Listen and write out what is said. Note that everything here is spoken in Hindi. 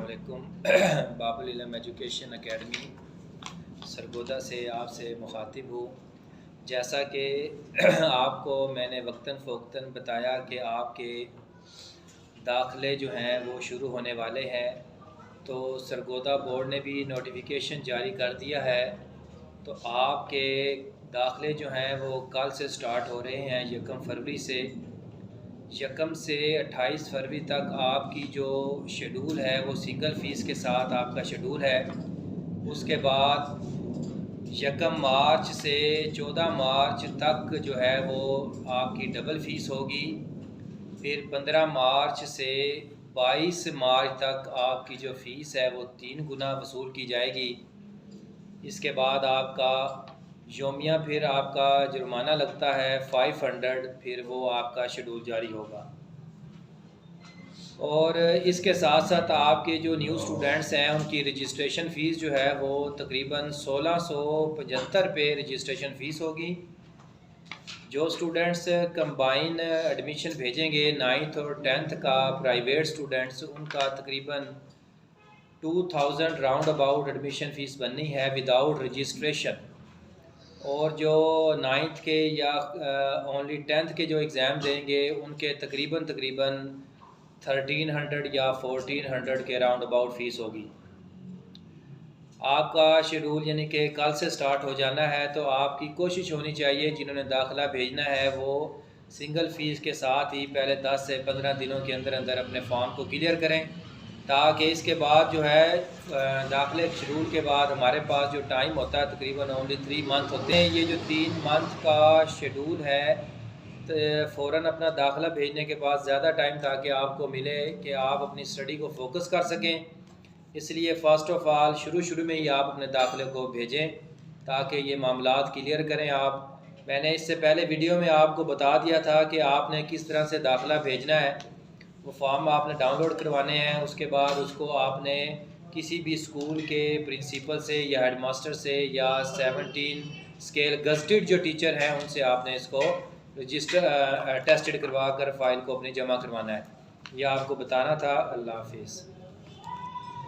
अस्सलामुअलैकुम। बाबुल इल्म एजुकेशन एकेडमी सरगोदा से आपसे मुखातिब हूँ। जैसा कि आपको मैंने वक्तन फ़ौक्तन बताया कि आपके दाखिले जो हैं वो शुरू होने वाले हैं, तो सरगोदा बोर्ड ने भी नोटिफिकेशन जारी कर दिया है। तो आपके दाखिले जो हैं वो कल से स्टार्ट हो रहे हैं, 1 फरवरी से। 1 से 28 फरवरी तक आपकी जो शेड्यूल है वो सिंगल फ़ीस के साथ आपका शेड्यूल है। उसके बाद 1 मार्च से 14 मार्च तक जो है वो आपकी डबल फ़ीस होगी। फिर 15 मार्च से 22 मार्च तक आपकी जो फ़ीस है वो 3 गुना वसूल की जाएगी। इसके बाद आपका योमिया फिर आपका जुर्माना लगता है 500, फिर वो आपका शेड्यूल जारी होगा। और इसके साथ साथ आपके जो न्यू स्टूडेंट्स हैं उनकी रजिस्ट्रेशन फ़ीस जो है वो तकरीबन 1675 पे रजिस्ट्रेशन फ़ीस होगी। जो स्टूडेंट्स कंबाइन एडमिशन भेजेंगे 9th और 10th का, प्राइवेट स्टूडेंट्स, उनका तकरीबन 2000 राउंड अबाउट एडमिशन फ़ीस बननी है विदाउट रजिस्ट्रेशन। और जो 9th के या ओनली 10th के जो एग्ज़ाम देंगे उनके तकरीबन 1300 या 1400 के राउंड अबाउट फ़ीस होगी। आपका शेड्यूल यानी कि कल से स्टार्ट हो जाना है, तो आपकी कोशिश होनी चाहिए जिन्होंने दाखिला भेजना है वो सिंगल फ़ीस के साथ ही पहले 10 से 15 दिनों के अंदर अंदर अपने फॉर्म को क्लियर करें, ताकि इसके बाद जो है दाखिले शेड्यूल के बाद हमारे पास जो टाइम होता है तकरीबन ओनली 3 मंथ होते हैं। ये जो 3 मंथ का शेड्यूल है, तो फ़ौरन अपना दाखिला भेजने के बाद ज़्यादा टाइम ताकि आपको मिले कि आप अपनी स्टडी को फोकस कर सकें। इसलिए फ़र्स्ट ऑफ़ ऑल शुरू में ही आप अपने दाखिले को भेजें ताकि ये मामलात क्लियर करें आप। मैंने इससे पहले वीडियो में आपको बता दिया था कि आपने किस तरह से दाखिला भेजना है। वो फॉर्म आपने डाउनलोड करवाने हैं, उसके बाद उसको आपने किसी भी स्कूल के प्रिंसिपल से या हेडमास्टर से या 17 स्केल गज़टेड जो टीचर हैं उनसे आपने इसको रजिस्टर टेस्टेड करवा कर फ़ाइल को अपनी जमा करवाना है। यह आपको बताना था। अल्लाह हाफिज़।